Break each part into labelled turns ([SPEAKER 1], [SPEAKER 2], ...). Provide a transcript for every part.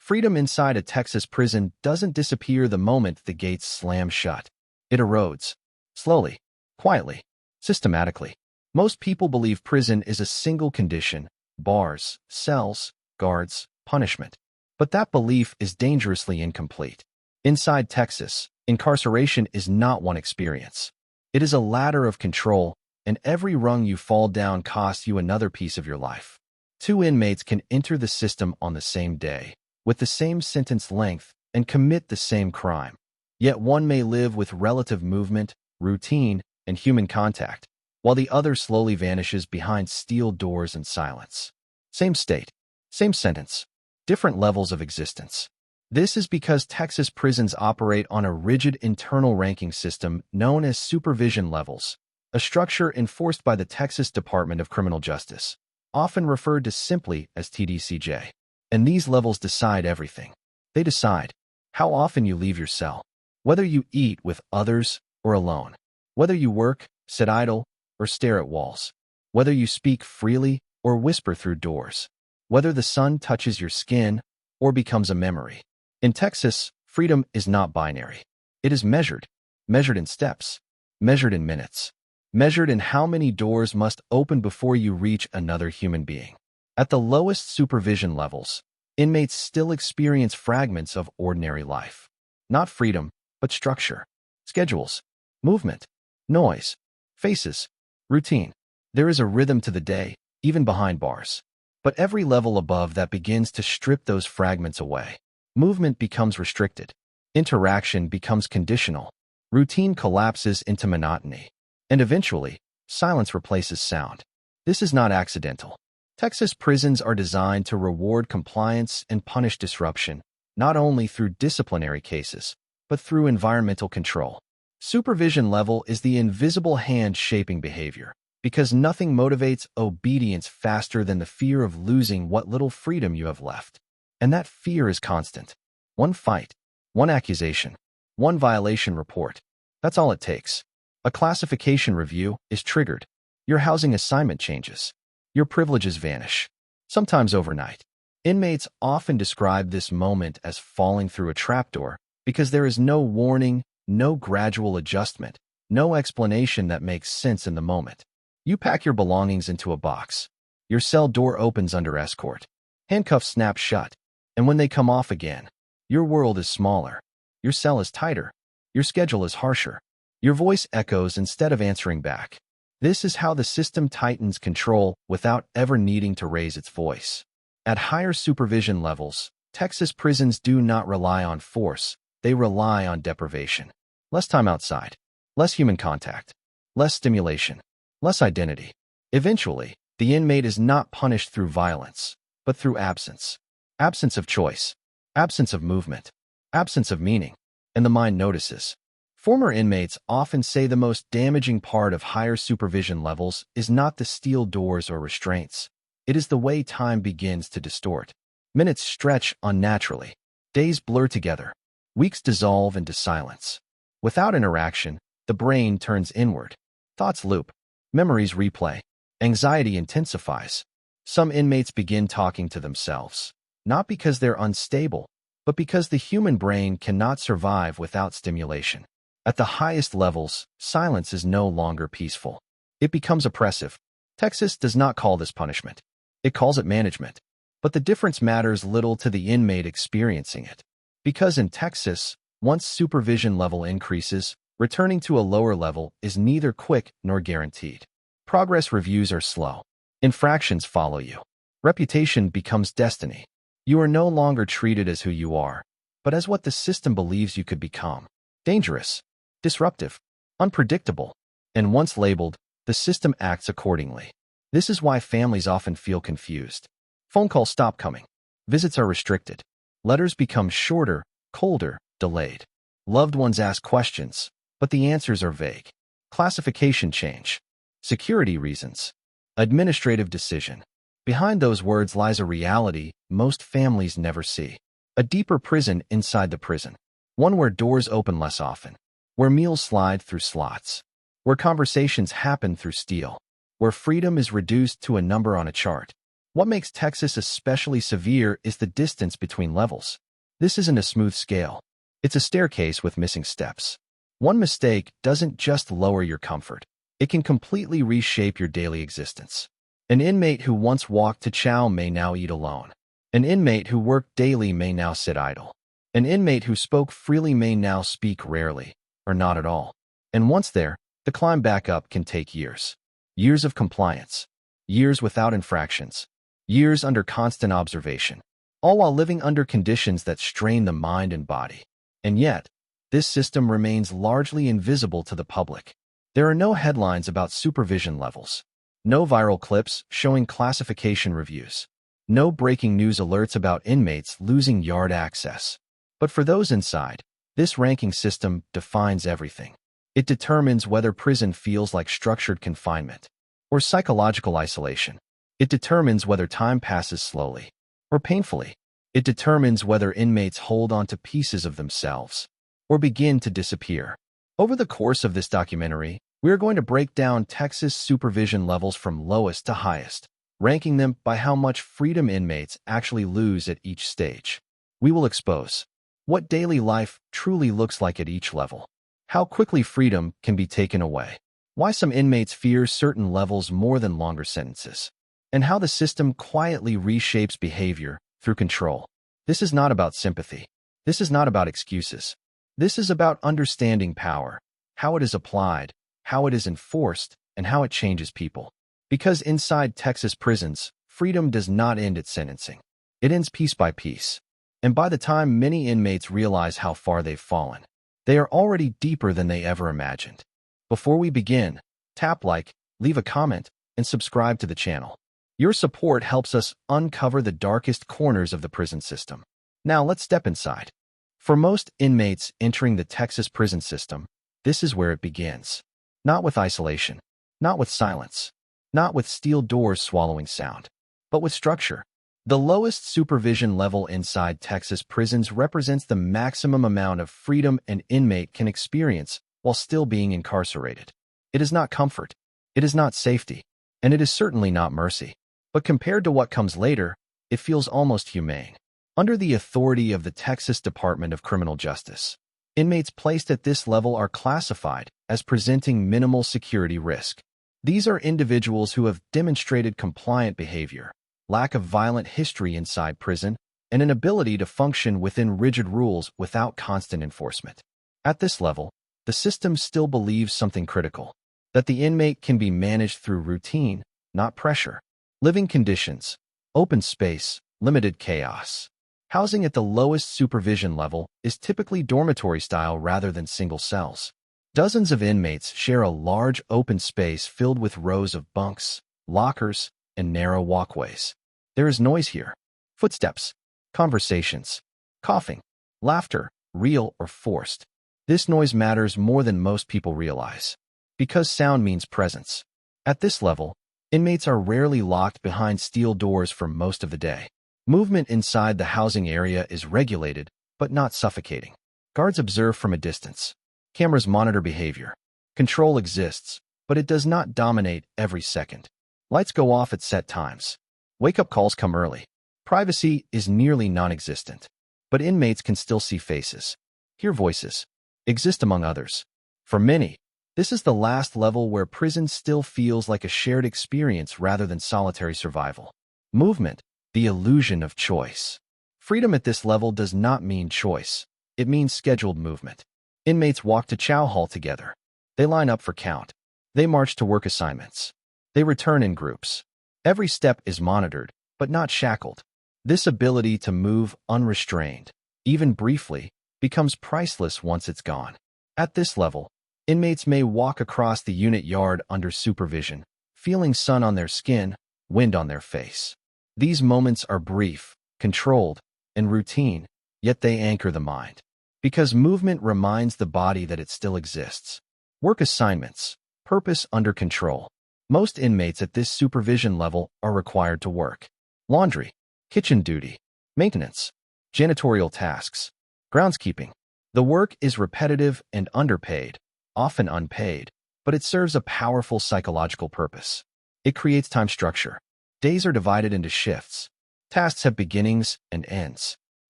[SPEAKER 1] Freedom inside a Texas prison doesn't disappear the moment the gates slam shut. It erodes. Slowly, quietly, systematically. Most people believe prison is a single condition: bars, cells, guards, punishment. But that belief is dangerously incomplete. Inside Texas, incarceration is not one experience. It is a ladder of control, and every rung you fall down costs you another piece of your life. Two inmates can enter the system on the same day, with the same sentence length, and commit the same crime. Yet one may live with relative movement, routine, and human contact, while the other slowly vanishes behind steel doors and silence. Same state, same sentence, different levels of existence. This is because Texas prisons operate on a rigid internal ranking system known as supervision levels, a structure enforced by the Texas Department of Criminal Justice, often referred to simply as TDCJ. And these levels decide everything. They decide how often you leave your cell, whether you eat with others or alone, whether you work, sit idle, or stare at walls, whether you speak freely or whisper through doors, whether the sun touches your skin or becomes a memory. In Texas, freedom is not binary. It is measured in steps, measured in minutes, measured in how many doors must open before you reach another human being. At the lowest supervision levels, inmates still experience fragments of ordinary life. Not freedom, but structure, schedules, movement, noise, faces, routine. There is a rhythm to the day, even behind bars. But every level above that begins to strip those fragments away. Movement becomes restricted. Interaction becomes conditional. Routine collapses into monotony. And eventually, silence replaces sound. This is not accidental. Texas prisons are designed to reward compliance and punish disruption, not only through disciplinary cases, but through environmental control. Supervision level is the invisible hand shaping behavior, because nothing motivates obedience faster than the fear of losing what little freedom you have left. And that fear is constant. One fight, one accusation, one violation report. That's all it takes. A classification review is triggered. Your housing assignment changes. Your privileges vanish, sometimes overnight. Inmates often describe this moment as falling through a trapdoor because there is no warning, no gradual adjustment, no explanation that makes sense in the moment. You pack your belongings into a box. Your cell door opens under escort. Handcuffs snap shut. And when they come off again, your world is smaller. Your cell is tighter. Your schedule is harsher. Your voice echoes instead of answering back. This is how the system tightens control without ever needing to raise its voice. At higher supervision levels, Texas prisons do not rely on force. They rely on deprivation. Less time outside. Less human contact. Less stimulation. Less identity. Eventually, the inmate is not punished through violence, but through absence. Absence of choice. Absence of movement. Absence of meaning. And the mind notices. Former inmates often say the most damaging part of higher supervision levels is not the steel doors or restraints. It is the way time begins to distort. Minutes stretch unnaturally. Days blur together. Weeks dissolve into silence. Without interaction, the brain turns inward. Thoughts loop. Memories replay. Anxiety intensifies. Some inmates begin talking to themselves, not because they're unstable, but because the human brain cannot survive without stimulation. At the highest levels, silence is no longer peaceful. It becomes oppressive. Texas does not call this punishment. It calls it management. But the difference matters little to the inmate experiencing it. Because in Texas, once supervision level increases, returning to a lower level is neither quick nor guaranteed. Progress reviews are slow. Infractions follow you. Reputation becomes destiny. You are no longer treated as who you are, but as what the system believes you could become. Dangerous, disruptive, unpredictable, and once labeled, the system acts accordingly. This is why families often feel confused. Phone calls stop coming. Visits are restricted. Letters become shorter, colder, delayed. Loved ones ask questions, but the answers are vague. Classification change. Security reasons. Administrative decision. Behind those words lies a reality most families never see. A deeper prison inside the prison. One where doors open less often. Where meals slide through slots. Where conversations happen through steel. Where freedom is reduced to a number on a chart. What makes Texas especially severe is the distance between levels. This isn't a smooth scale. It's a staircase with missing steps. One mistake doesn't just lower your comfort. It can completely reshape your daily existence. An inmate who once walked to chow may now eat alone. An inmate who worked daily may now sit idle. An inmate who spoke freely may now speak rarely, or not at all. And once there, the climb back up can take years. Years of compliance. Years without infractions. Years under constant observation. All while living under conditions that strain the mind and body. And yet, this system remains largely invisible to the public. There are no headlines about supervision levels. No viral clips showing classification reviews. No breaking news alerts about inmates losing yard access. But for those inside, this ranking system defines everything. It determines whether prison feels like structured confinement or psychological isolation. It determines whether time passes slowly or painfully. It determines whether inmates hold on to pieces of themselves or begin to disappear. Over the course of this documentary, we are going to break down Texas supervision levels from lowest to highest, ranking them by how much freedom inmates actually lose at each stage. We will expose what daily life truly looks like at each level, how quickly freedom can be taken away, why some inmates fear certain levels more than longer sentences, and how the system quietly reshapes behavior through control. This is not about sympathy. This is not about excuses. This is about understanding power, how it is applied, how it is enforced, and how it changes people. Because inside Texas prisons, freedom does not end at sentencing. It ends piece by piece. And by the time many inmates realize how far they've fallen, they are already deeper than they ever imagined. Before we begin, tap like, leave a comment, and subscribe to the channel. Your support helps us uncover the darkest corners of the prison system. Now let's step inside. For most inmates entering the Texas prison system, this is where it begins. Not with isolation, not with silence, not with steel doors swallowing sound, but with structure. The lowest supervision level inside Texas prisons represents the maximum amount of freedom an inmate can experience while still being incarcerated. It is not comfort, it is not safety, and it is certainly not mercy. But compared to what comes later, it feels almost humane. Under the authority of the Texas Department of Criminal Justice, inmates placed at this level are classified as presenting minimal security risk. These are individuals who have demonstrated compliant behavior, lack of violent history inside prison, and an ability to function within rigid rules without constant enforcement. At this level, the system still believes something critical, that the inmate can be managed through routine, not pressure. Living conditions, open space, limited chaos. Housing at the lowest supervision level is typically dormitory style rather than single cells. Dozens of inmates share a large open space filled with rows of bunks, lockers, and narrow walkways. There is noise here. Footsteps, conversations, coughing, laughter, real or forced. This noise matters more than most people realize, because sound means presence. At this level, inmates are rarely locked behind steel doors for most of the day. Movement inside the housing area is regulated, but not suffocating. Guards observe from a distance. Cameras monitor behavior. Control exists, but it does not dominate every second. Lights go off at set times. Wake-up calls come early. Privacy is nearly non-existent, but inmates can still see faces, hear voices, exist among others. For many, this is the last level where prison still feels like a shared experience rather than solitary survival. Movement, the illusion of choice. Freedom at this level does not mean choice. It means scheduled movement. Inmates walk to chow hall together. They line up for count. They march to work assignments. They return in groups. Every step is monitored, but not shackled. This ability to move unrestrained, even briefly, becomes priceless once it's gone. At this level, inmates may walk across the unit yard under supervision, feeling sun on their skin, wind on their face. These moments are brief, controlled, and routine, yet they anchor the mind. Because movement reminds the body that it still exists. Work assignments, purpose under control. Most inmates at this supervision level are required to work. Laundry, kitchen duty, maintenance, janitorial tasks, groundskeeping. The work is repetitive and underpaid, often unpaid, but it serves a powerful psychological purpose. It creates time structure. Days are divided into shifts. Tasks have beginnings and ends.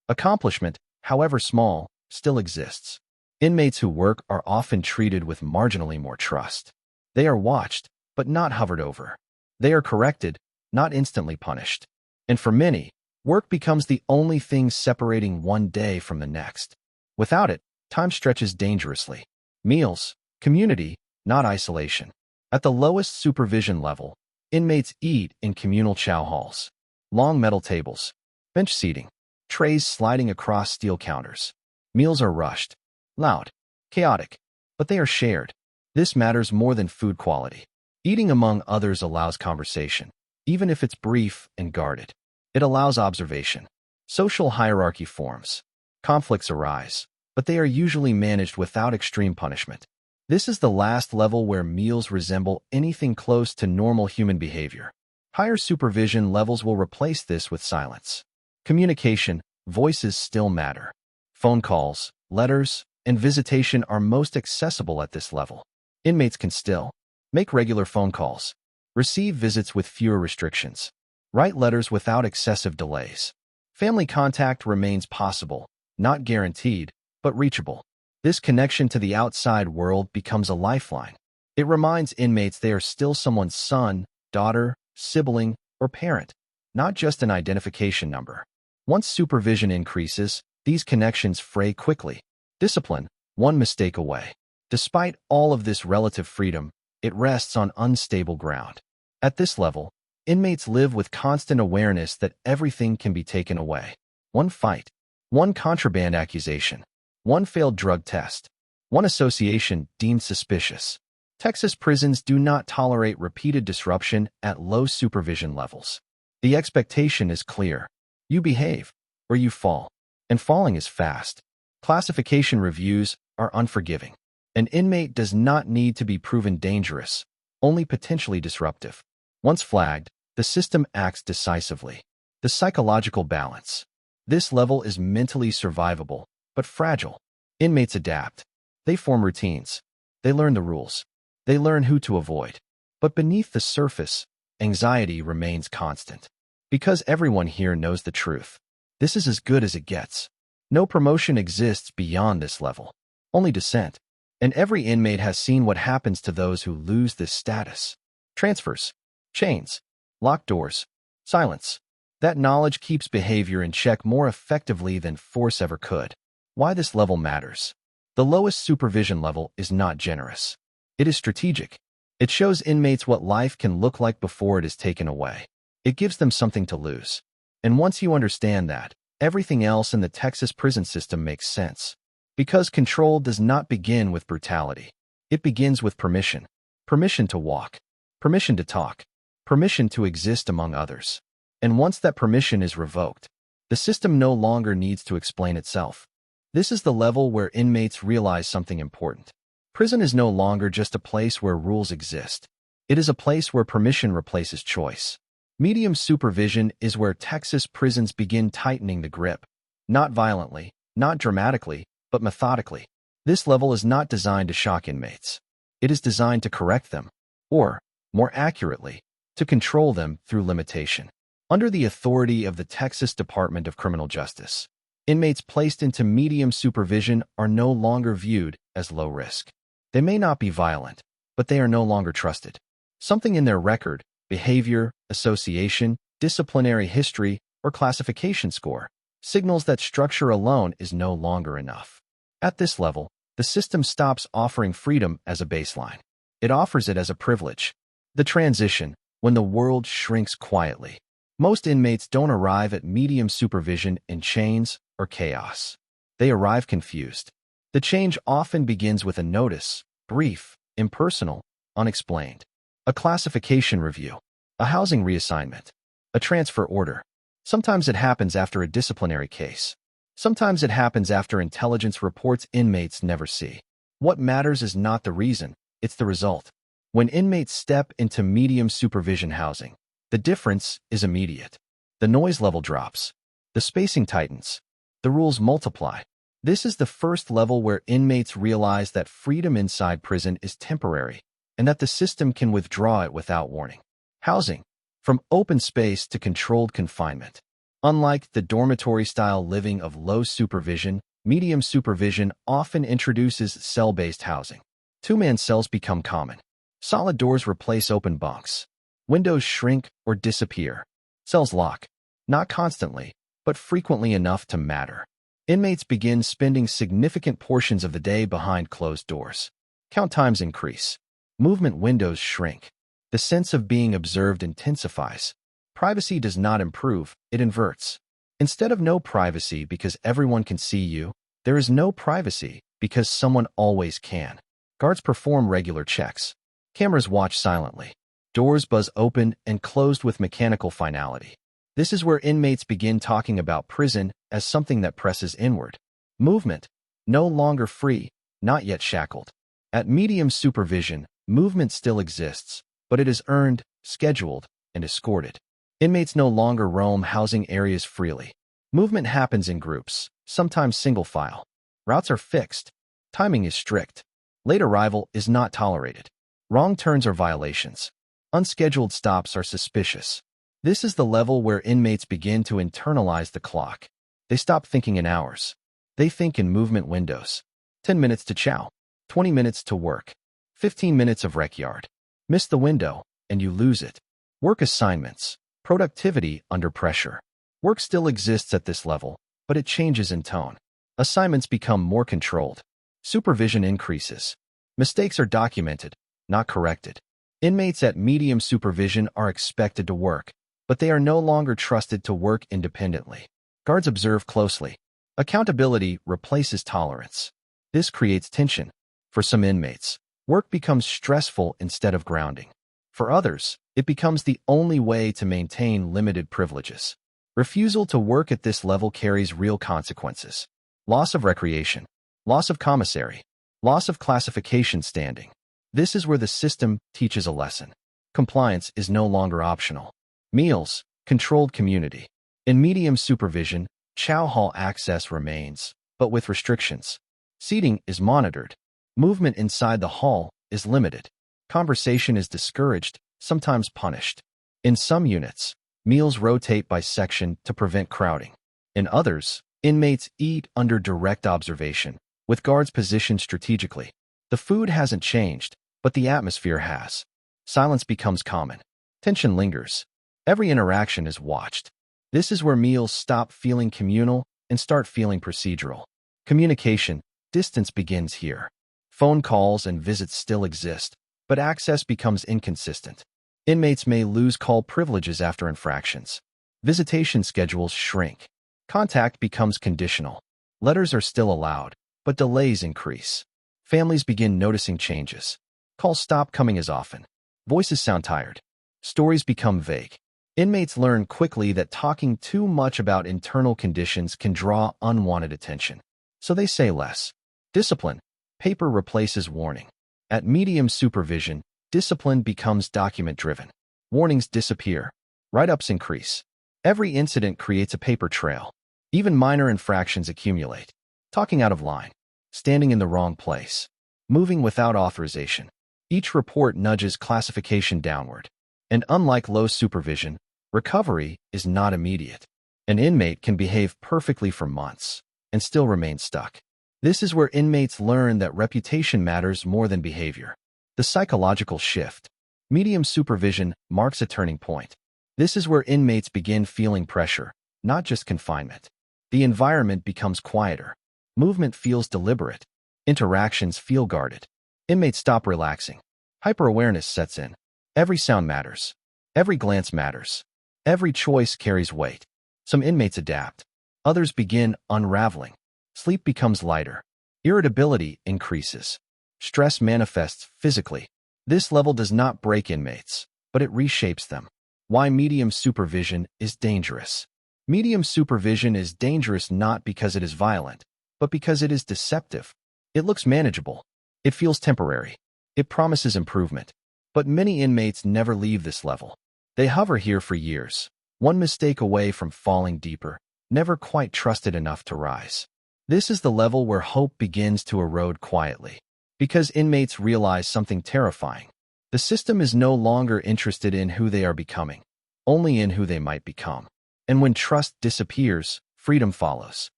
[SPEAKER 1] Accomplishment, however small, still exists. Inmates who work are often treated with marginally more trust. They are watched, but not hovered over. They are corrected, not instantly punished. And for many, work becomes the only thing separating one day from the next. Without it, time stretches dangerously. Meals, community, not isolation. At the lowest supervision level, inmates eat in communal chow halls. Long metal tables, bench seating, trays sliding across steel counters. Meals are rushed, loud, chaotic, but they are shared. This matters more than food quality. Eating among others allows conversation, even if it's brief and guarded. It allows observation. Social hierarchy forms. Conflicts arise, but they are usually managed without extreme punishment. This is the last level where meals resemble anything close to normal human behavior. Higher supervision levels will replace this with silence. Communication, voices still matter. Phone calls, letters, and visitation are most accessible at this level. Inmates can still make regular phone calls, receive visits with fewer restrictions, write letters without excessive delays. Family contact remains possible, not guaranteed, but reachable. This connection to the outside world becomes a lifeline. It reminds inmates they are still someone's son, daughter, sibling, or parent, not just an identification number. Once supervision increases, these connections fray quickly. Discipline, one mistake away. Despite all of this relative freedom, it rests on unstable ground. At this level, inmates live with constant awareness that everything can be taken away. One fight, one contraband accusation, one failed drug test, one association deemed suspicious. Texas prisons do not tolerate repeated disruption at low supervision levels. The expectation is clear. You behave, or you fall. And falling is fast. Classification reviews are unforgiving. An inmate does not need to be proven dangerous, only potentially disruptive. Once flagged, the system acts decisively. The psychological balance. This level is mentally survivable, but fragile. Inmates adapt. They form routines. They learn the rules. They learn who to avoid. But beneath the surface, anxiety remains constant. Because everyone here knows the truth. This is as good as it gets. No promotion exists beyond this level. Only descent. And every inmate has seen what happens to those who lose this status. Transfers, chains, locked doors, silence. That knowledge keeps behavior in check more effectively than force ever could. Why this level matters. The lowest supervision level is not generous. It is strategic. It shows inmates what life can look like before it is taken away. It gives them something to lose. And once you understand that, everything else in the Texas prison system makes sense. Because control does not begin with brutality. It begins with permission. Permission to walk. Permission to talk. Permission to exist among others. And once that permission is revoked, the system no longer needs to explain itself. This is the level where inmates realize something important. Prison is no longer just a place where rules exist. It is a place where permission replaces choice. Medium supervision is where Texas prisons begin tightening the grip. Not violently, not dramatically, but methodically. This level is not designed to shock inmates. It is designed to correct them, or, more accurately, to control them through limitation. Under the authority of the Texas Department of Criminal Justice, inmates placed into medium supervision are no longer viewed as low risk. They may not be violent, but they are no longer trusted. Something in their record, behavior, association, disciplinary history, or classification score signals that structure alone is no longer enough. At this level, the system stops offering freedom as a baseline. It offers it as a privilege. The transition, when the world shrinks quietly. Most inmates don't arrive at medium supervision in chains or chaos. They arrive confused. The change often begins with a notice, brief, impersonal, unexplained. A classification review, a housing reassignment, a transfer order. Sometimes it happens after a disciplinary case. Sometimes it happens after intelligence reports inmates never see. What matters is not the reason, it's the result. When inmates step into medium supervision housing, the difference is immediate. The noise level drops. The spacing tightens. The rules multiply. This is the first level where inmates realize that freedom inside prison is temporary, and that the system can withdraw it without warning. Housing, from open space to controlled confinement. Unlike the dormitory-style living of low supervision, medium supervision often introduces cell-based housing. Two-man cells become common. Solid doors replace open bunks. Windows shrink or disappear. Cells lock, not constantly, but frequently enough to matter. Inmates begin spending significant portions of the day behind closed doors. Count times increase. Movement windows shrink. The sense of being observed intensifies. Privacy does not improve, it inverts. Instead of no privacy because everyone can see you, there is no privacy because someone always can. Guards perform regular checks. Cameras watch silently. Doors buzz open and closed with mechanical finality. This is where inmates begin talking about prison as something that presses inward. Movement, no longer free, not yet shackled. At medium supervision, movement still exists, but it is earned, scheduled, and escorted. Inmates no longer roam housing areas freely. Movement happens in groups, sometimes single file. Routes are fixed. Timing is strict. Late arrival is not tolerated. Wrong turns are violations. Unscheduled stops are suspicious. This is the level where inmates begin to internalize the clock. They stop thinking in hours. They think in movement windows. 10 minutes to chow. 20 minutes to work. 15 minutes of rec yard. Miss the window, and you lose it. Work assignments. Productivity under pressure. Work still exists at this level, but it changes in tone. Assignments become more controlled. Supervision increases. Mistakes are documented, not corrected. Inmates at medium supervision are expected to work, but they are no longer trusted to work independently. Guards observe closely. Accountability replaces tolerance. This creates tension. For some inmates, work becomes stressful instead of grounding. For others, it becomes the only way to maintain limited privileges. Refusal to work at this level carries real consequences. Loss of recreation. Loss of commissary. Loss of classification standing. This is where the system teaches a lesson. Compliance is no longer optional. Meals, controlled community. In medium supervision, chow hall access remains, but with restrictions. Seating is monitored. Movement inside the hall is limited. Conversation is discouraged, sometimes punished. In some units, meals rotate by section to prevent crowding. In others, inmates eat under direct observation, with guards positioned strategically. The food hasn't changed, but the atmosphere has. Silence becomes common. Tension lingers. Every interaction is watched. This is where meals stop feeling communal and start feeling procedural. Communication, distance begins here. Phone calls and visits still exist, but access becomes inconsistent. Inmates may lose call privileges after infractions. Visitation schedules shrink. Contact becomes conditional. Letters are still allowed, but delays increase. Families begin noticing changes. Calls stop coming as often. Voices sound tired. Stories become vague. Inmates learn quickly that talking too much about internal conditions can draw unwanted attention. So they say less. Discipline. Paper replaces warning. At medium supervision, discipline becomes document-driven. Warnings disappear. Write-ups increase. Every incident creates a paper trail. Even minor infractions accumulate. Talking out of line. Standing in the wrong place. Moving without authorization. Each report nudges classification downward. And unlike low supervision, recovery is not immediate. An inmate can behave perfectly for months and still remain stuck. This is where inmates learn that reputation matters more than behavior. The psychological shift. Medium supervision marks a turning point. This is where inmates begin feeling pressure, not just confinement. The environment becomes quieter. Movement feels deliberate. Interactions feel guarded. Inmates stop relaxing. Hyper-awareness sets in. Every sound matters. Every glance matters. Every choice carries weight. Some inmates adapt. Others begin unraveling. Sleep becomes lighter. Irritability increases. Stress manifests physically. This level does not break inmates, but it reshapes them. Why medium supervision is dangerous. Medium supervision is dangerous not because it is violent, but because it is deceptive. It looks manageable. It feels temporary. It promises improvement. But many inmates never leave this level. They hover here for years, one mistake away from falling deeper, never quite trusted enough to rise. This is the level where hope begins to erode quietly. Because inmates realize something terrifying. The system is no longer interested in who they are becoming. only in who they might become. And when trust disappears, freedom follows.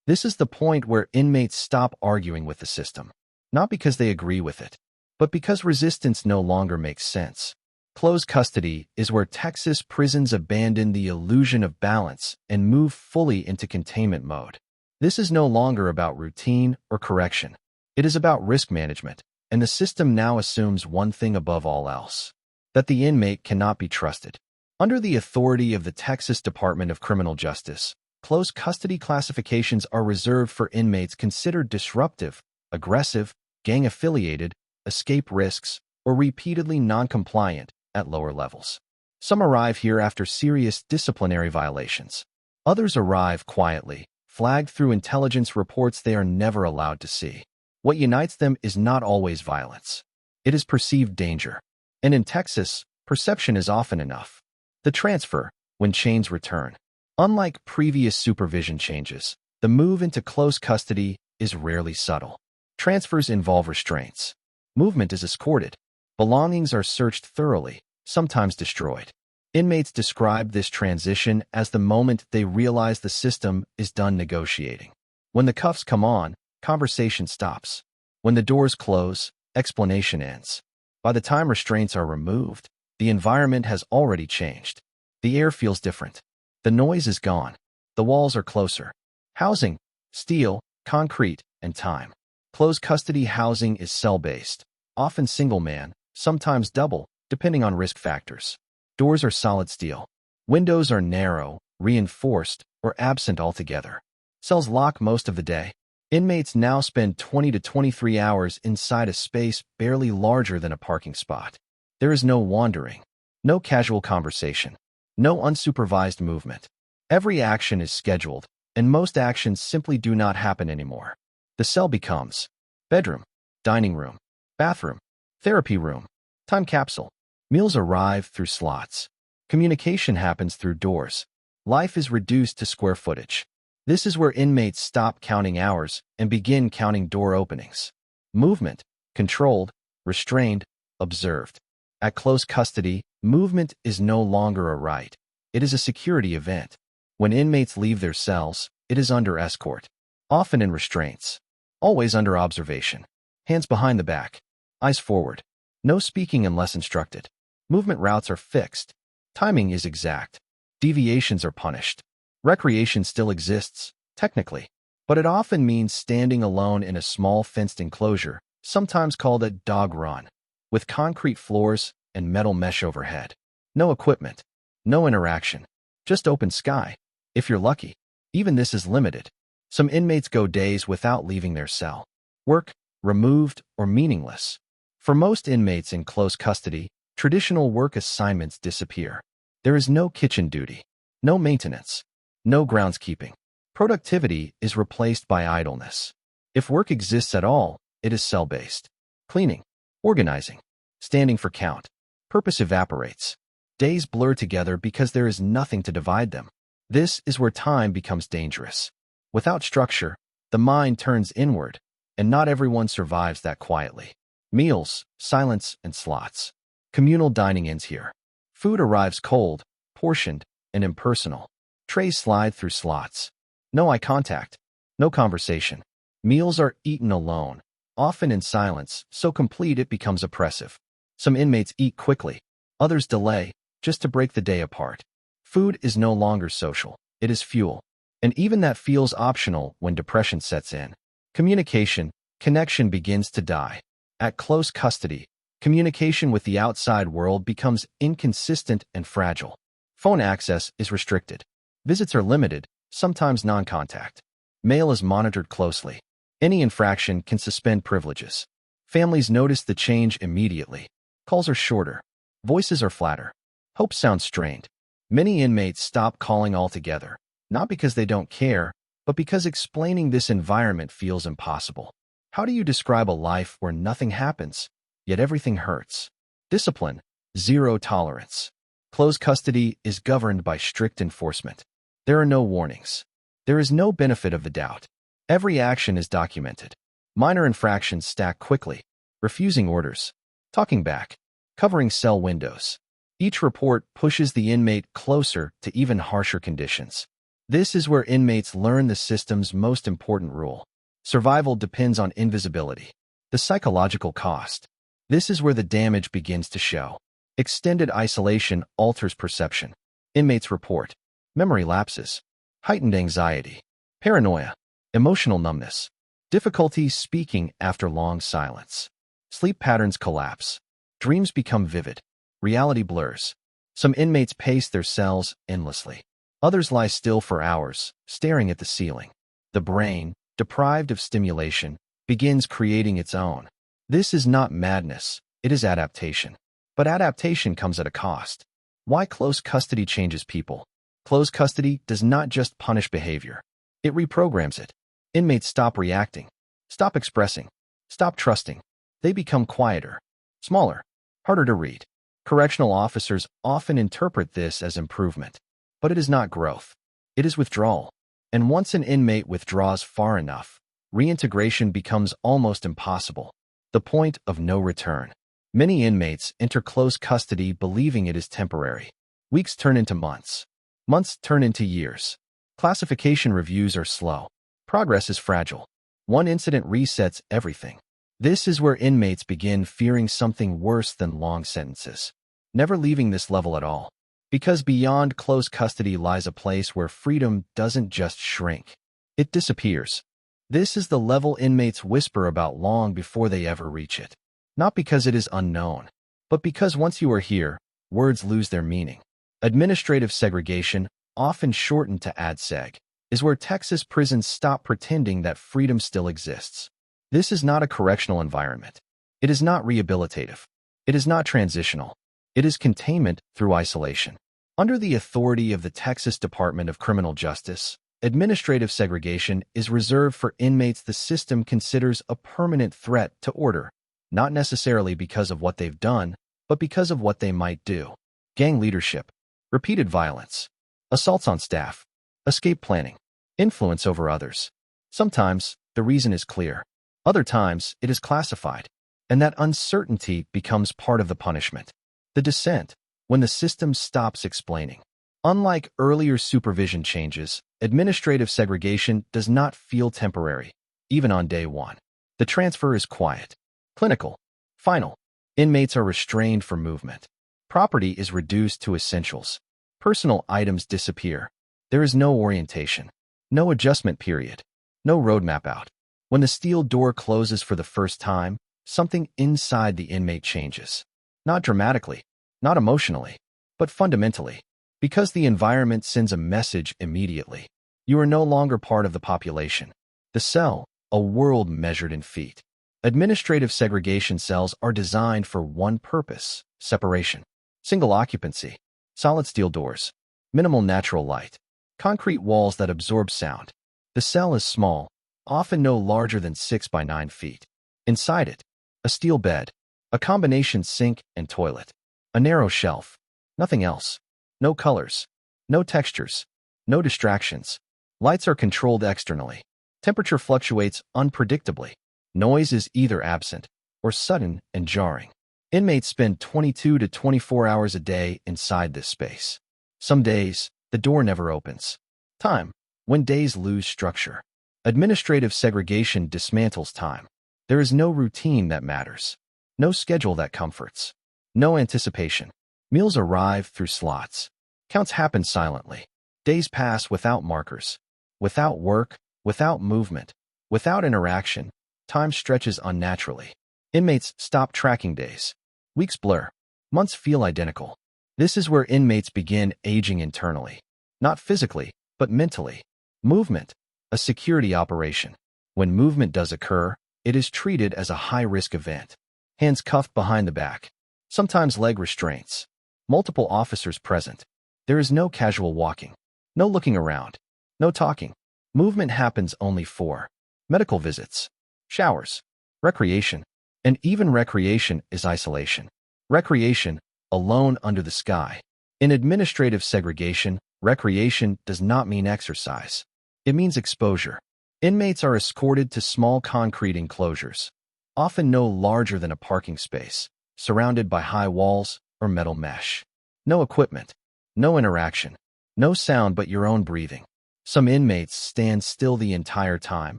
[SPEAKER 1] This is the point where inmates stop arguing with the system, not because they agree with it, but because resistance no longer makes sense. Closed custody is where Texas prisons abandon the illusion of balance and move fully into containment mode. This is no longer about routine or correction. It is about risk management, and the system now assumes one thing above all else: that the inmate cannot be trusted. Under the authority of the Texas Department of Criminal Justice, closed custody classifications are reserved for inmates considered disruptive, aggressive, gang-affiliated, escape risks, or repeatedly non-compliant at lower levels. Some arrive here after serious disciplinary violations. Others arrive quietly, flagged through intelligence reports they are never allowed to see. What unites them is not always violence. It is perceived danger. And in Texas, perception is often enough. The transfer, when chains return. Unlike previous supervision changes, the move into close custody is rarely subtle. Transfers involve restraints. Movement is escorted. Belongings are searched thoroughly, sometimes destroyed. Inmates describe this transition as the moment they realize the system is done negotiating. When the cuffs come on, conversation stops. When the doors close, explanation ends. By the time restraints are removed, the environment has already changed. The air feels different. The noise is gone. The walls are closer. Housing: steel, concrete, and time. Closed custody housing is cell-based, often single-man, sometimes double, depending on risk factors. Doors are solid steel. Windows are narrow, reinforced, or absent altogether. Cells lock most of the day. Inmates now spend 20 to 23 hours inside a space barely larger than a parking spot. There is no wandering, no casual conversation, no unsupervised movement. Every action is scheduled, and most actions simply do not happen anymore. The cell becomes bedroom, dining room, bathroom, therapy room, time capsule. Meals arrive through slots. Communication happens through doors. Life is reduced to square footage. This is where inmates stop counting hours and begin counting door openings. Movement: controlled, restrained, observed. At close custody, movement is no longer a right. It is a security event. When inmates leave their cells, it is under escort, often in restraints, always under observation. Hands behind the back, eyes forward. No speaking unless instructed. Movement routes are fixed. Timing is exact. Deviations are punished. Recreation still exists, technically, but it often means standing alone in a small fenced enclosure, sometimes called a dog run, with concrete floors and metal mesh overhead. No equipment, no interaction, just open sky. If you're lucky, even this is limited. Some inmates go days without leaving their cell. Work, removed or meaningless. For most inmates in close custody, traditional work assignments disappear. There is no kitchen duty, no maintenance, no groundskeeping. Productivity is replaced by idleness. If work exists at all, it is cell-based. Cleaning, organizing, standing for count. Purpose evaporates. Days blur together because there is nothing to divide them. This is where time becomes dangerous. Without structure, the mind turns inward, and not everyone survives that quietly. Meals, silence, and slots. Communal dining ends here. Food arrives cold, portioned, and impersonal. Trays slide through slots. No eye contact, no conversation. Meals are eaten alone, often in silence, so complete it becomes oppressive. Some inmates eat quickly, others delay, just to break the day apart. Food is no longer social, it is fuel. And even that feels optional when depression sets in. Communication, connection begins to die. At close custody, communication with the outside world becomes inconsistent and fragile. Phone access is restricted. Visits are limited, sometimes non-contact. Mail is monitored closely. Any infraction can suspend privileges. Families notice the change immediately. Calls are shorter. Voices are flatter. Hope sounds strained. Many inmates stop calling altogether, not because they don't care, but because explaining this environment feels impossible. How do you describe a life where nothing happens, yet everything hurts? Discipline: zero tolerance. Close custody is governed by strict enforcement. There are no warnings. There is no benefit of the doubt. Every action is documented. Minor infractions stack quickly. Refusing orders, talking back, covering cell windows. Each report pushes the inmate closer to even harsher conditions. This is where inmates learn the system's most important rule. Survival depends on invisibility. The psychological cost. This is where the damage begins to show. Extended isolation alters perception. Inmates report memory lapses, heightened anxiety, paranoia, emotional numbness, difficulty speaking after long silence. Sleep patterns collapse. Dreams become vivid. Reality blurs. Some inmates pace their cells endlessly. Others lie still for hours, staring at the ceiling. The brain, deprived of stimulation, begins creating its own. This is not madness, it is adaptation. But adaptation comes at a cost. Why close custody changes people? Close custody does not just punish behavior. It reprograms it. Inmates stop reacting, stop expressing, stop trusting. They become quieter, smaller, harder to read. Correctional officers often interpret this as improvement. But it is not growth. It is withdrawal. And once an inmate withdraws far enough, reintegration becomes almost impossible. The point of no return. Many inmates enter close custody believing it is temporary. Weeks turn into months. Months turn into years. Classification reviews are slow. Progress is fragile. One incident resets everything. This is where inmates begin fearing something worse than long sentences. Never leaving this level at all. Because beyond close custody lies a place where freedom doesn't just shrink. It disappears. This is the level inmates whisper about long before they ever reach it. Not because it is unknown, but because once you are here, words lose their meaning. Administrative segregation, often shortened to ADSEG, is where Texas prisons stop pretending that freedom still exists. This is not a correctional environment. It is not rehabilitative. It is not transitional. It is containment through isolation. Under the authority of the Texas Department of Criminal Justice, administrative segregation is reserved for inmates the system considers a permanent threat to order, not necessarily because of what they've done, but because of what they might do. Gang leadership, repeated violence, assaults on staff, escape planning, influence over others. Sometimes the reason is clear. Other times it is classified, and that uncertainty becomes part of the punishment. The descent, when the system stops explaining. Unlike earlier supervision changes, administrative segregation does not feel temporary, even on day one. The transfer is quiet, clinical, final. Inmates are restrained from movement. Property is reduced to essentials. Personal items disappear. There is no orientation, no adjustment period, no roadmap out. When the steel door closes for the first time, something inside the inmate changes. Not dramatically, not emotionally, but fundamentally. Because the environment sends a message immediately. You are no longer part of the population. The cell, a world measured in feet. Administrative segregation cells are designed for one purpose: separation. Single occupancy, solid steel doors, minimal natural light, concrete walls that absorb sound. The cell is small, often no larger than 6 by 9 feet. Inside it, a steel bed, a combination sink and toilet, a narrow shelf, nothing else. No colors, no textures, no distractions. Lights are controlled externally. Temperature fluctuates unpredictably. Noise is either absent or sudden and jarring. Inmates spend 22 to 24 hours a day inside this space. Some days, the door never opens. Time, when days lose structure. Administrative segregation dismantles time. There is no routine that matters. No schedule that comforts. No anticipation. Meals arrive through slots. Counts happen silently. Days pass without markers. Without work, without movement, without interaction. Time stretches unnaturally. Inmates stop tracking days. Weeks blur. Months feel identical. This is where inmates begin aging internally. Not physically, but mentally. Movement, a security operation. When movement does occur, it is treated as a high-risk event. Hands cuffed behind the back. Sometimes leg restraints. Multiple officers present. There is no casual walking. No looking around. No talking. Movement happens only for medical visits, showers, recreation, and even recreation is isolation. Recreation, alone under the sky. In administrative segregation, recreation does not mean exercise. It means exposure. Inmates are escorted to small concrete enclosures, often no larger than a parking space, surrounded by high walls or metal mesh. No equipment, no interaction, no sound but your own breathing. Some inmates stand still the entire time,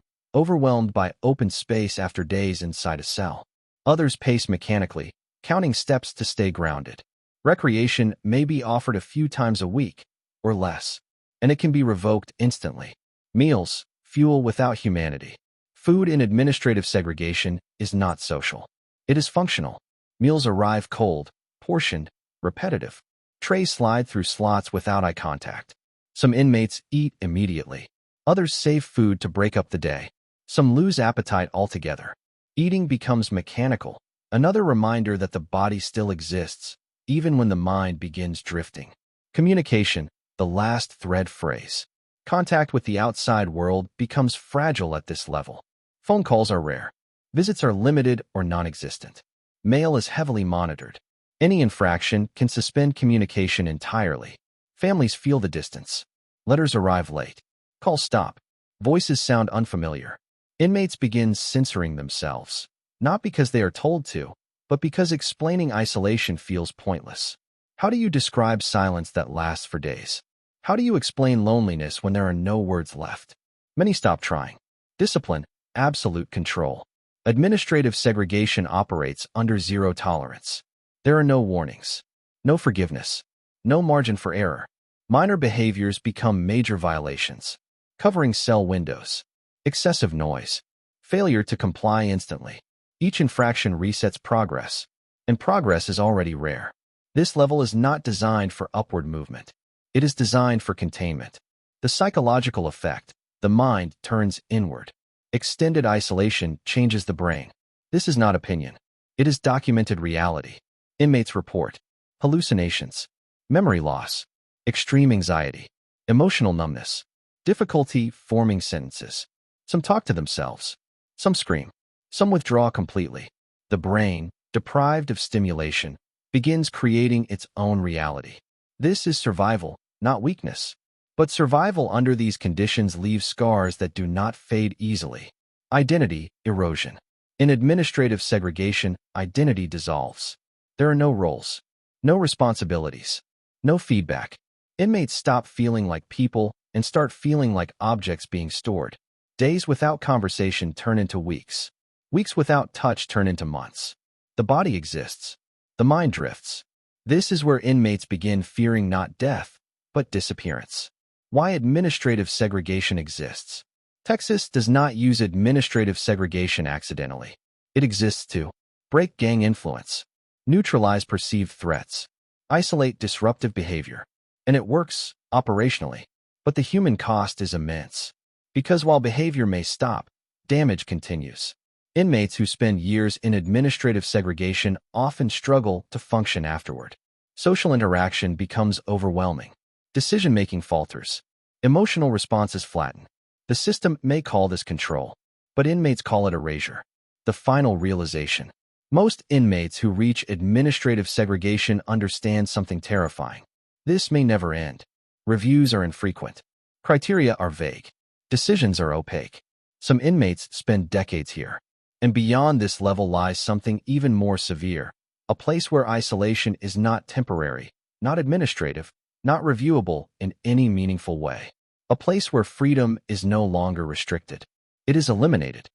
[SPEAKER 1] overwhelmed by open space after days inside a cell. Others pace mechanically, counting steps to stay grounded. Recreation may be offered a few times a week, or less, and it can be revoked instantly. Meals, fuel without humanity. Food in administrative segregation is not social. It is functional. Meals arrive cold, portioned, repetitive. Trays slide through slots without eye contact. Some inmates eat immediately. Others save food to break up the day. Some lose appetite altogether. Eating becomes mechanical, another reminder that the body still exists, even when the mind begins drifting. Communication, the last thread phrase. Contact with the outside world becomes fragile at this level. Phone calls are rare. Visits are limited or non-existent. Mail is heavily monitored. Any infraction can suspend communication entirely. Families feel the distance. Letters arrive late. Calls stop. Voices sound unfamiliar. Inmates begin censoring themselves, not because they are told to, but because explaining isolation feels pointless. How do you describe silence that lasts for days? How do you explain loneliness when there are no words left? Many stop trying. Discipline, absolute control. Administrative segregation operates under zero tolerance. There are no warnings, no forgiveness, no margin for error. Minor behaviors become major violations. Covering cell windows, excessive noise, failure to comply instantly. Each infraction resets progress, and progress is already rare. This level is not designed for upward movement. It is designed for containment. The psychological effect, the mind turns inward. Extended isolation changes the brain. This is not opinion. It is documented reality. Inmates report hallucinations, memory loss, extreme anxiety, emotional numbness, difficulty forming sentences. Some talk to themselves. Some scream. Some withdraw completely. The brain, deprived of stimulation, begins creating its own reality. This is survival, not weakness. But survival under these conditions leaves scars that do not fade easily. Identity erosion. In administrative segregation, identity dissolves. There are no roles, no responsibilities, no feedback. Inmates stop feeling like people and start feeling like objects being stored. Days without conversation turn into weeks. Weeks without touch turn into months. The body exists. The mind drifts. This is where inmates begin fearing not death, but disappearance. Why administrative segregation exists. Texas does not use administrative segregation accidentally. It exists to break gang influence, neutralize perceived threats, isolate disruptive behavior. And it works, operationally. But the human cost is immense. Because while behavior may stop, damage continues. Inmates who spend years in administrative segregation often struggle to function afterward. Social interaction becomes overwhelming. Decision-making falters. Emotional responses flatten. The system may call this control, but inmates call it erasure. The final realization. Most inmates who reach administrative segregation understand something terrifying. This may never end. Reviews are infrequent. Criteria are vague. Decisions are opaque. Some inmates spend decades here. And beyond this level lies something even more severe. A place where isolation is not temporary, not administrative, not reviewable in any meaningful way. A place where freedom is no longer restricted. It is eliminated.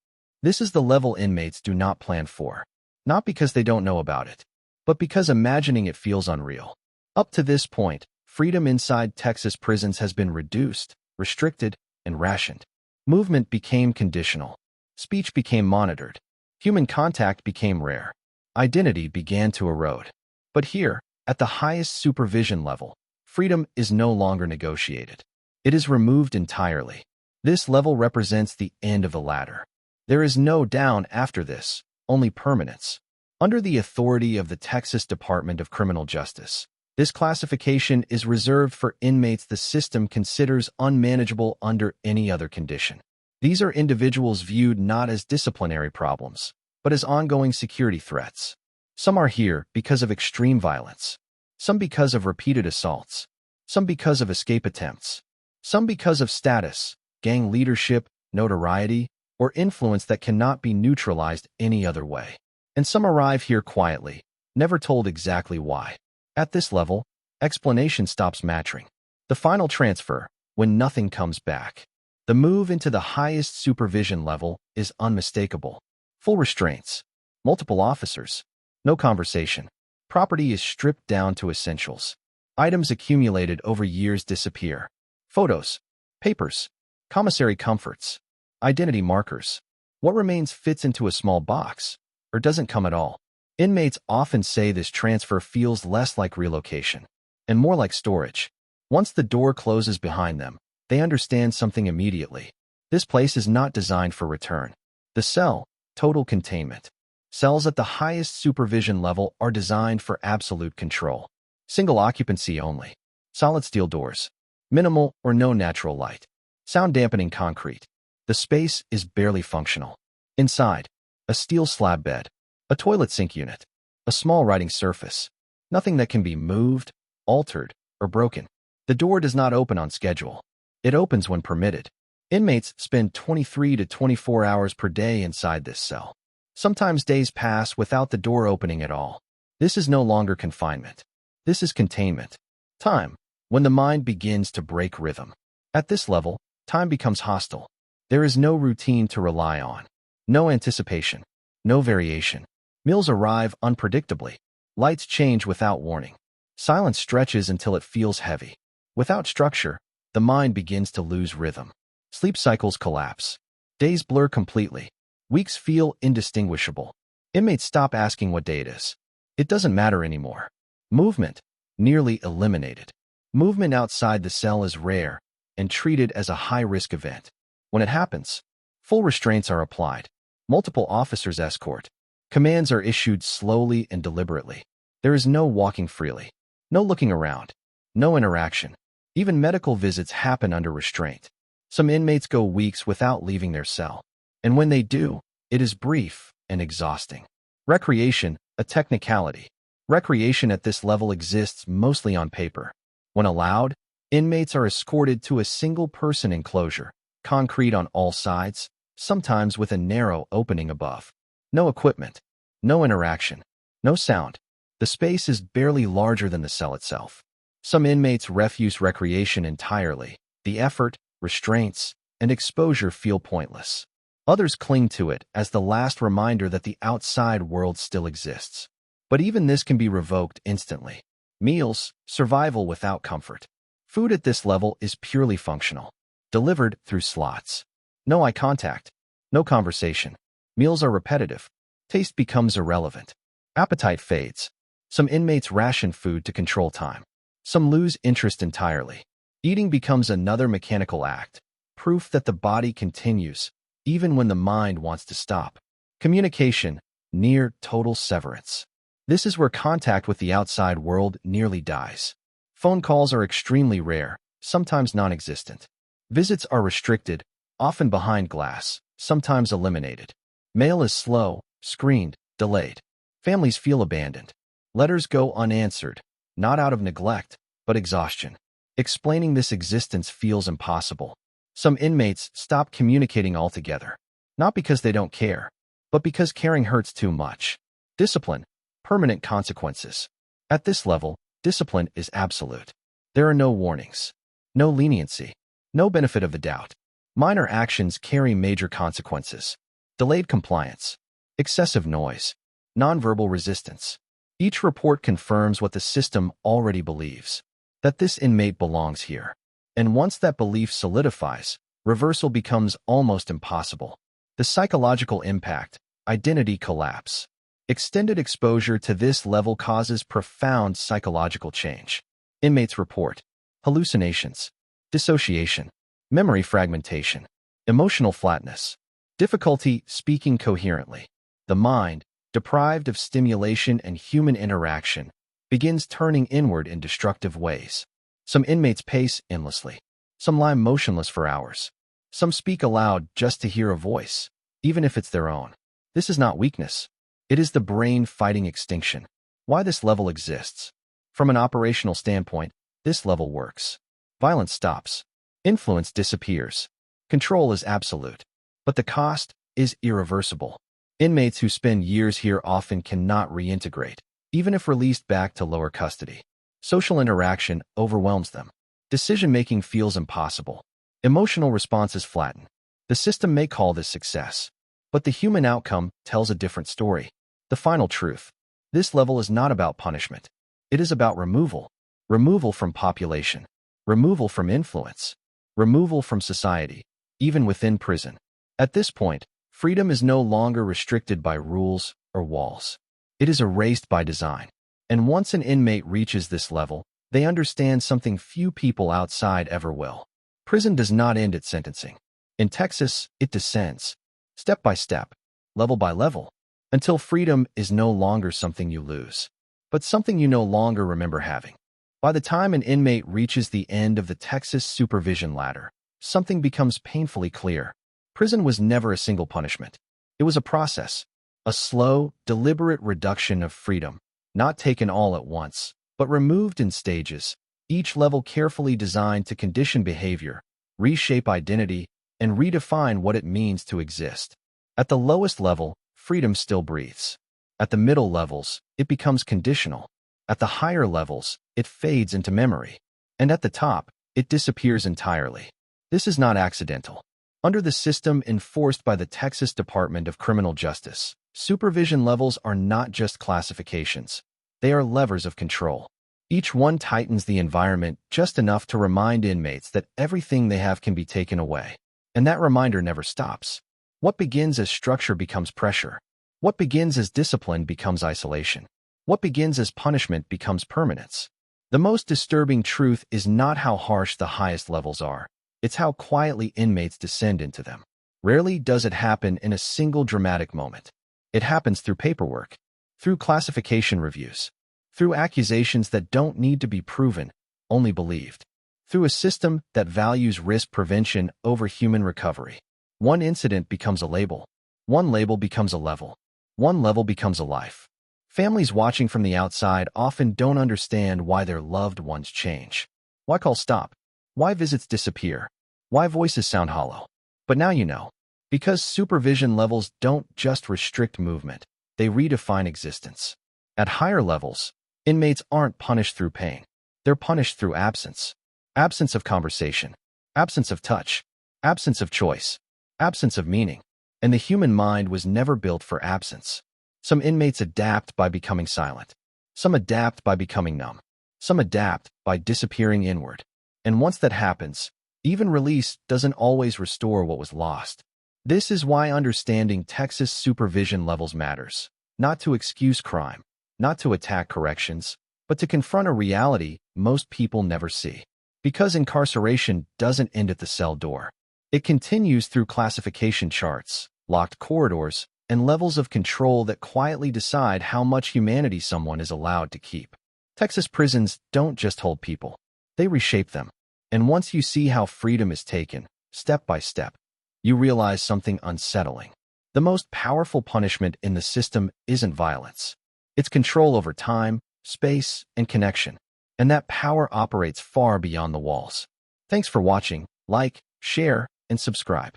[SPEAKER 1] This is the level inmates do not plan for. Not because they don't know about it, but because imagining it feels unreal. Up to this point, freedom inside Texas prisons has been reduced, restricted, and rationed. Movement became conditional. Speech became monitored. Human contact became rare. Identity began to erode. But here, at the highest supervision level, freedom is no longer negotiated. It is removed entirely. This level represents the end of the ladder. There is no down after this, only permanence. Under the authority of the Texas Department of Criminal Justice, this classification is reserved for inmates the system considers unmanageable under any other condition. These are individuals viewed not as disciplinary problems, but as ongoing security threats. Some are here because of extreme violence. Some because of repeated assaults. Some because of escape attempts. Some because of status, gang leadership, notoriety, or influence that cannot be neutralized any other way. And some arrive here quietly, never told exactly why. At this level, Explanation stops matching. The final transfer, when nothing comes back. The move into the highest supervision level is unmistakable. Full restraints. Multiple officers. No conversation. Property is stripped down to essentials. Items accumulated over years disappear. Photos, papers, commissary comforts, identity markers. What remains fits into a small box, or doesn't come at all. Inmates often say this transfer feels less like relocation and more like storage. Once the door closes behind them, they understand something immediately. This place is not designed for return. The cell, total containment. Cells at the highest supervision level are designed for absolute control. Single occupancy only. Solid steel doors. Minimal or no natural light. Sound dampening concrete. The space is barely functional. Inside, a steel slab bed. A toilet sink unit. A small writing surface. Nothing that can be moved, altered, or broken. The door does not open on schedule. It opens when permitted. Inmates spend 23 to 24 hours per day inside this cell. Sometimes days pass without the door opening at all. This is no longer confinement. This is containment. Time, when the mind begins to break rhythm. At this level, time becomes hostile. There is no routine to rely on. No anticipation. No variation. Meals arrive unpredictably. Lights change without warning. Silence stretches until it feels heavy. Without structure, the mind begins to lose rhythm. Sleep cycles collapse. Days blur completely. Weeks feel indistinguishable. Inmates stop asking what day it is. It doesn't matter anymore. Movement, nearly eliminated. Movement outside the cell is rare and treated as a high-risk event. When it happens, full restraints are applied. Multiple officers escort. Commands are issued slowly and deliberately. There is no walking freely. No looking around. No interaction. Even medical visits happen under restraint. Some inmates go weeks without leaving their cell. And when they do, it is brief and exhausting. Recreation, a technicality. Recreation at this level exists mostly on paper. When allowed, inmates are escorted to a single-person enclosure, concrete on all sides, sometimes with a narrow opening above. No equipment. No interaction. No sound. The space is barely larger than the cell itself. Some inmates refuse recreation entirely. The effort, restraints, and exposure feel pointless. Others cling to it as the last reminder that the outside world still exists. But even this can be revoked instantly. Meals, survival without comfort. Food at this level is purely functional. Delivered through slots. No eye contact. No conversation. Meals are repetitive. Taste becomes irrelevant. Appetite fades. Some inmates ration food to control time. Some lose interest entirely. Eating becomes another mechanical act, proof that the body continues, even when the mind wants to stop. Communication, near total severance. This is where contact with the outside world nearly dies. Phone calls are extremely rare, sometimes non-existent. Visits are restricted, often behind glass, sometimes eliminated. Mail is slow, screened, delayed. Families feel abandoned. Letters go unanswered, not out of neglect, but exhaustion. Explaining this existence feels impossible. Some inmates stop communicating altogether, not because they don't care, but because caring hurts too much. Discipline, permanent consequences. At this level, discipline is absolute. There are no warnings, no leniency, no benefit of the doubt. Minor actions carry major consequences. Delayed compliance, excessive noise, nonverbal resistance. Each report confirms what the system already believes, that this inmate belongs here. And once that belief solidifies, reversal becomes almost impossible. The psychological impact, identity collapse. Extended exposure to this level causes profound psychological change. Inmates report hallucinations, dissociation, memory fragmentation, emotional flatness, difficulty speaking coherently. The mind, deprived of stimulation and human interaction, begins turning inward in destructive ways. Some inmates pace endlessly. Some lie motionless for hours. Some speak aloud just to hear a voice, even if it's their own. This is not weakness. It is the brain fighting extinction. Why this level exists? From an operational standpoint, this level works. Violence stops. Influence disappears. Control is absolute. But the cost is irreversible. Inmates who spend years here often cannot reintegrate, even if released back to lower custody. Social interaction overwhelms them. Decision-making feels impossible. Emotional responses flatten. The system may call this success, but the human outcome tells a different story. The final truth. This level is not about punishment. It is about removal. Removal from population. Removal from influence. Removal from society, even within prison. At this point, freedom is no longer restricted by rules or walls. It is erased by design. And once an inmate reaches this level, they understand something few people outside ever will. Prison does not end at sentencing. In Texas, it descends, step by step, level by level, until freedom is no longer something you lose, but something you no longer remember having. By the time an inmate reaches the end of the Texas supervision ladder, something becomes painfully clear. Prison was never a single punishment. It was a process, a slow, deliberate reduction of freedom, not taken all at once, but removed in stages, each level carefully designed to condition behavior, reshape identity, and redefine what it means to exist. At the lowest level, freedom still breathes. At the middle levels, it becomes conditional. At the higher levels, it fades into memory. And at the top, it disappears entirely. This is not accidental. Under the system enforced by the Texas Department of Criminal Justice, supervision levels are not just classifications. They are levers of control. Each one tightens the environment just enough to remind inmates that everything they have can be taken away. And that reminder never stops. What begins as structure becomes pressure. What begins as discipline becomes isolation. What begins as punishment becomes permanence. The most disturbing truth is not how harsh the highest levels are. It's how quietly inmates descend into them. Rarely does it happen in a single dramatic moment. It happens through paperwork, through classification reviews, through accusations that don't need to be proven, only believed, through a system that values risk prevention over human recovery. One incident becomes a label. One label becomes a level. One level becomes a life. Families watching from the outside often don't understand why their loved ones change. Why calls stop? Why visits disappear? Why voices sound hollow? But now you know. Because supervision levels don't just restrict movement, they redefine existence. At higher levels, inmates aren't punished through pain. They're punished through absence. Absence of conversation. Absence of touch. Absence of choice. Absence of meaning. And the human mind was never built for absence. Some inmates adapt by becoming silent. Some adapt by becoming numb. Some adapt by disappearing inward. And once that happens, even release doesn't always restore what was lost. This is why understanding Texas supervision levels matters. Not to excuse crime, not to attack corrections, but to confront a reality most people never see. Because incarceration doesn't end at the cell door. It continues through classification charts, locked corridors, and levels of control that quietly decide how much humanity someone is allowed to keep. Texas prisons don't just hold people. They reshape them. And once you see how freedom is taken, step by step, you realize something unsettling. The most powerful punishment in the system isn't violence. It's control over time, space, and connection. And that power operates far beyond the walls. Thanks for watching. Like, share, and subscribe.